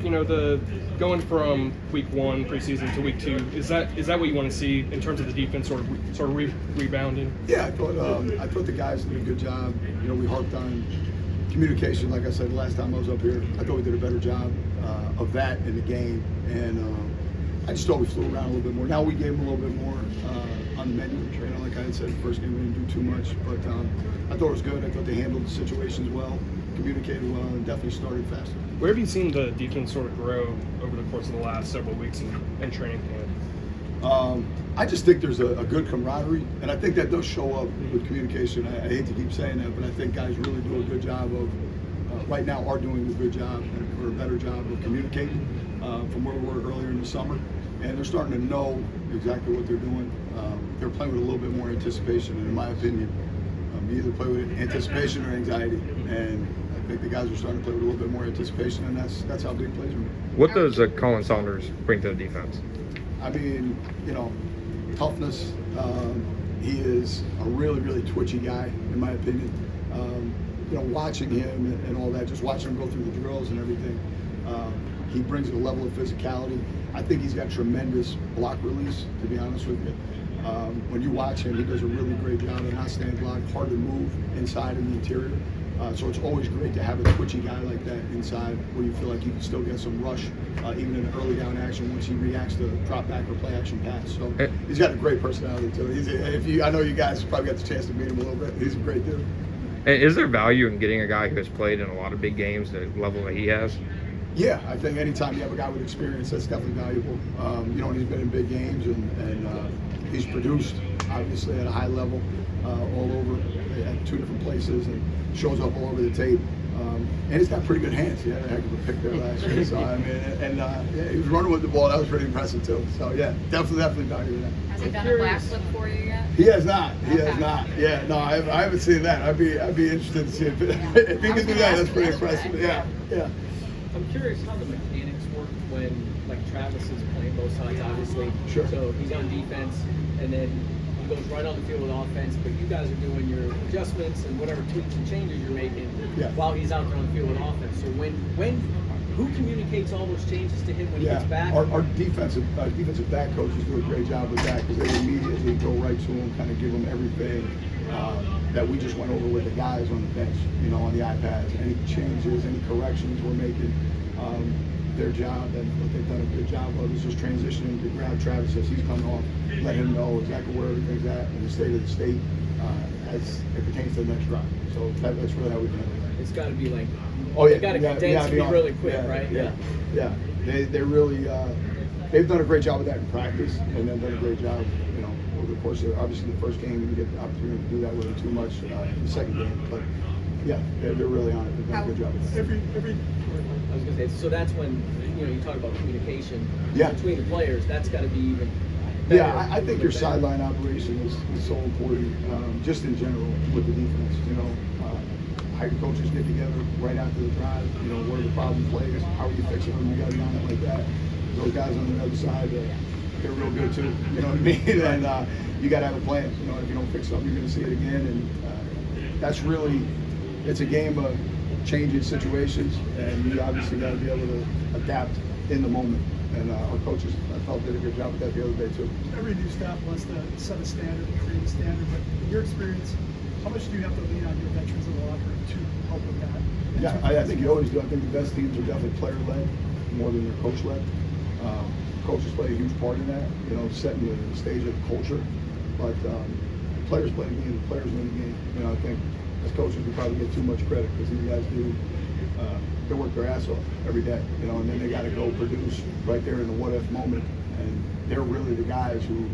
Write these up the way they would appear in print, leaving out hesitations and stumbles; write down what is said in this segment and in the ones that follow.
You know, the going from week 1 preseason to week 2, is that what you want to see in terms of the defense sort of rebounding? Yeah, I thought the guys did a good job. You know, we harped on communication, like I said last time I was up here. I thought we did a better job of that in the game, and I just thought we flew around a little bit more. Now we gave them a little bit more on the menu. You know, like I had said, the first game we didn't do too much, but I thought it was good. I thought they handled the situations well, communicated well, and definitely started faster. Where have you seen the defense sort of grow over the course of the last several weeks in training camp? I just think there's a good camaraderie, and I think that does show up with communication. I hate to keep saying that, but I think guys really do a good job of, right now are doing a good job or a better job of communicating from where we were earlier in the summer. And they're starting to know exactly what they're doing. They're playing with a little bit more anticipation, and in my opinion, you either play with anticipation or anxiety. And I think the guys are starting to play with a little bit more anticipation, and that's how big plays are made. What does Colin Saunders bring to the defense? I mean, you know, toughness. He is a really, really twitchy guy, in my opinion. You know, watching him and all that, just watching him go through the drills and everything, he brings a level of physicality. I think he's got tremendous block release, to be honest with you. When you watch him, he does a really great job of not staying blocked, hard to move inside in the interior. So it's always great to have a twitchy guy like that inside where you feel like you can still get some rush, even in an early down action once he reacts to drop back or play action pass. So he's got a great personality too. I know you guys probably got the chance to meet him a little bit. He's a great dude. And is there value in getting a guy who has played in a lot of big games, the level that he has? Yeah, I think anytime you have a guy with experience, that's definitely valuable. You know, he's been in big games and he's produced, obviously, at a high level all over at 2 different places and shows up all over the tape. And he's got pretty good hands. He had a heck of a pick there last year. So, I mean, yeah, he was running with the ball. That was pretty impressive, too. So, yeah, definitely value in that. Has he done a backflip for you yet? He has not. He has not. Yeah, no, I haven't seen that. I'd be interested to see if he can do that. That's pretty impressive. Yeah. I'm curious how the mechanics work when, like, Travis is playing both sides, obviously. Sure. So he's on defense, and then he goes right on the field with offense, but you guys are doing your adjustments and whatever tweaks and changes you're making while he's out there on the field with offense. So who communicates all those changes to him when he gets back? Our defensive back coaches do a great job with that because they immediately go right to him, kind of give him everything that we just went over with the guys on the bench, you know, on the iPads. Any changes, any corrections we're making, their job and what they've done a good job of is just transitioning to grab Travis as he's coming off, let him know exactly where everything's at and the state of the state as it pertains to the next drive. So that's really how we do it. It's got to be like, you got to condense and be really quick, right? Yeah. They really they've done a great job with that in practice, and they've done a great job, you know, over the course of obviously the first game. We didn't get the opportunity to do that with them too much in the second game, but yeah, they're really on it. They've done a good job with that. I was gonna say, so that's when you talk about communication between the players. That's got to be even better. Yeah, I think your sideline operation is so important, just in general with the defense. You know, how your coaches get together right after the drive. You know, what are the problem plays? How are you fixing them? You got to line it like that. Those guys on the other side, they're real good too. You know what I mean? And you got to have a plan. You know, if you don't fix something, you're going to see it again. And that's really, it's a game of changing situations, and you obviously got to be able to adapt in the moment. And our coaches, I felt, did a good job with that the other day too. Every new staff wants to set a standard and create a standard, but in your experience, how much do you have to lean on your veterans in the locker room to help with that? Yeah, I think you always do. I think the best teams are definitely player-led more than they're coach-led. Coaches play a huge part in that, you know, setting the stage of the culture. But players play the game, the players win the game. You know, I think as coaches we probably get too much credit because these guys do. They work their ass off every day, you know, and then they got to go produce right there in the what-if moment. And they're really the guys who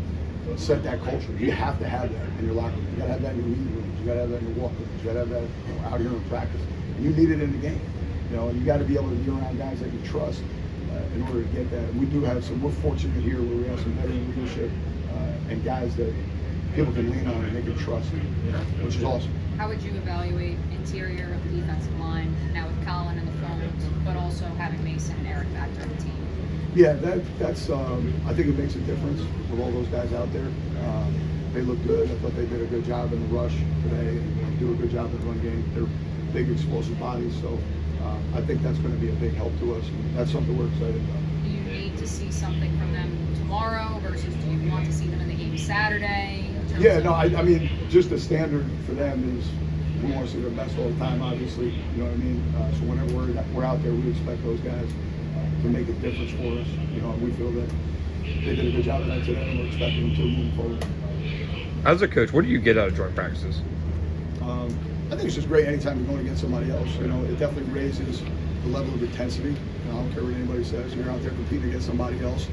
set that culture. You have to have that in your locker room. You got to have that in your meeting rooms. You got to have that in your walk-ins. You got to have that out here in practice. And you need it in the game, you know. And you got to be able to be around guys that you trust in order to get that. And we do have some. We're fortunate here where we have some veteran leadership and guys that people can lean on and they can trust, you know, which is awesome. How would you evaluate interior of the defensive line now with Colin in the phones, but also having Mason and Eric back to the team? Yeah, that's. I think it makes a difference with all those guys out there. They look good. I thought they did a good job in the rush today, and do a good job in the run game. They're big, explosive bodies, so I think that's going to be a big help to us. And that's something we're excited about. Do you need to see something from them tomorrow versus do you want to see them in the game Saturday? Yeah, no, I mean, just the standard for them is we want to see their best all the time, obviously. You know what I mean? So whenever we're out there, we expect those guys to make a difference for us. You know, we feel that they did a good job of that today, and we're expecting them to move forward. As a coach, what do you get out of joint practices? I think it's just great anytime you're going against somebody else. You know, it definitely raises the level of intensity. You know, I don't care what anybody says. You're out there competing against somebody else.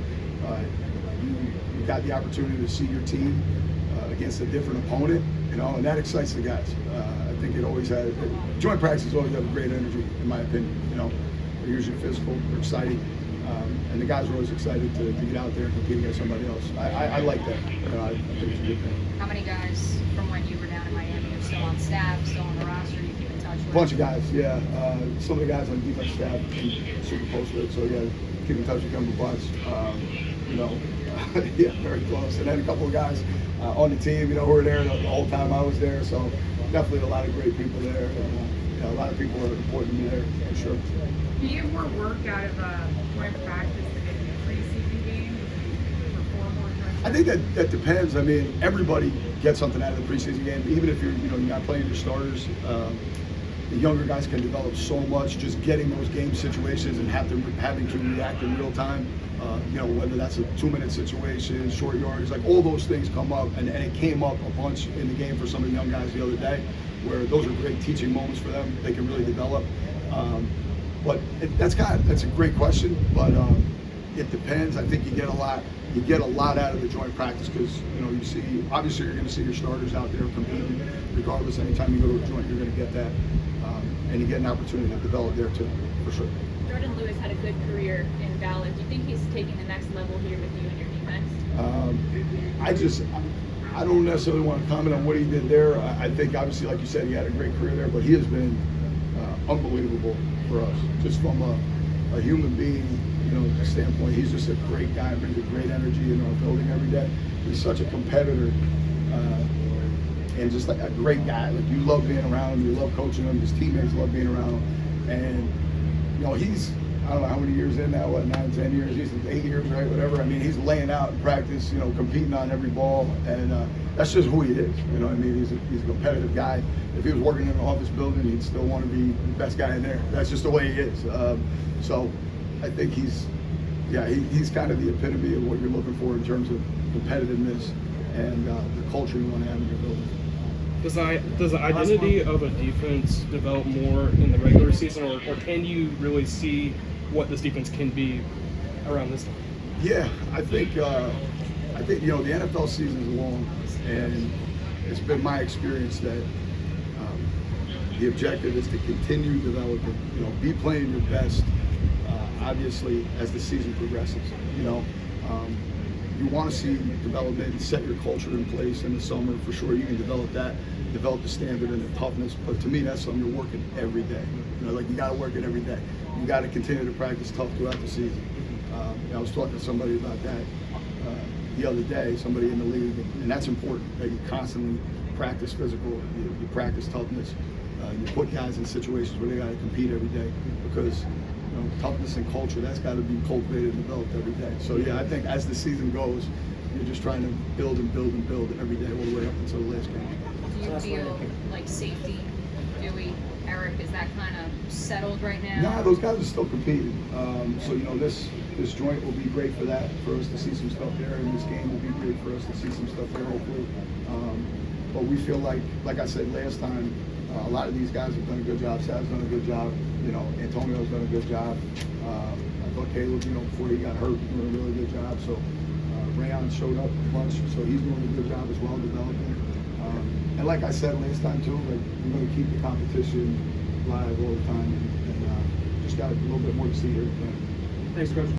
You got the opportunity to see your team against a different opponent, you know, and that excites the guys. I think it always has. Joint practices always have a great energy, in my opinion. You know, they're usually physical, they're exciting, and the guys are always excited to get out there and compete against somebody else. I like that. You know, I think it's a good thing. How many guys from when you were down in Miami are still on staff, still on the roster? You keep in touch with? A bunch of guys, yeah. Some of the guys on the defense staff I'm super close with, so yeah, keep in touch with them a bunch. You know, yeah, very close. And then a couple of guys on the team, you know, who were there the whole time I was there. So definitely a lot of great people there. And, you know, a lot of people are important to me there for sure. Do you get more work out of joint practice than in a preseason game? Perform more joint I think that depends. I mean, everybody gets something out of the preseason game. Even if you're not playing your starters, the younger guys can develop so much just getting those game situations and having to react in real time. You know, whether that's a 2-minute situation, short yardage, like all those things come up, and it came up a bunch in the game for some of the young guys the other day, where those are great teaching moments for them. They can really develop. But that's a great question, but it depends. I think you get a lot out of the joint practice because you see, obviously you're going to see your starters out there competing regardless. Anytime you go to a joint, you're going to get that, and you get an opportunity to develop there too, for sure. Jordan Lewis had a good career in Dallas. Do you think he's taking the next level here with you and your defense? I don't necessarily want to comment on what he did there. I think obviously, like you said, he had a great career there, but he has been unbelievable for us. Just from a human being, standpoint, he's just a great guy, brings a great energy in our building every day. He's such a competitor and just like a great guy. Like you love being around him, you love coaching him, his teammates love being around him. And he's, I don't know how many years in now, 9, 10 years, he's 8 years, right, whatever. I mean, he's laying out in practice, competing on every ball, and that's just who he is. I mean, he's a competitive guy. If he was working in an office building, he'd still want to be the best guy in there. That's just the way he is. So I think he's kind of the epitome of what you're looking for in terms of competitiveness and the culture you want to have in your building. Does the identity of a defense develop more in the regular season, or can you really see what this defense can be around this time? Yeah, I think the NFL season is long, and it's been my experience that the objective is to continue developing. Be playing your best. Obviously, as the season progresses, you want to see development and set your culture in place in the summer. For sure, you can develop that, develop the standard and the toughness. But to me, that's something you're working every day. Like you got to work it every day. You got to continue to practice tough throughout the season. I was talking to somebody about that the other day, somebody in the league, and that's important. That you constantly practice physical, you practice toughness. You put guys in situations where they got to compete every day because toughness and culture, that's got to be cultivated and developed every day. So yeah, I think as the season goes, you're just trying to build and build and build every day all the way up until the last game. Do you feel like safety, Dewey, Eric, is that kind of settled right now? Nah, those guys are still competing. So this joint will be great for that, for us to see some stuff there, and this game will be great for us to see some stuff there, hopefully. But we feel like I said last time, a lot of these guys have done a good job. Sav's done a good job. Antonio's done a good job. I thought Caleb, before he got hurt, doing a really good job. So Rayon showed up a bunch, so he's doing a good job as well, developing. And like I said last time too, we're going to keep the competition live all the time, and just got a little bit more to see here. Thanks, Coach.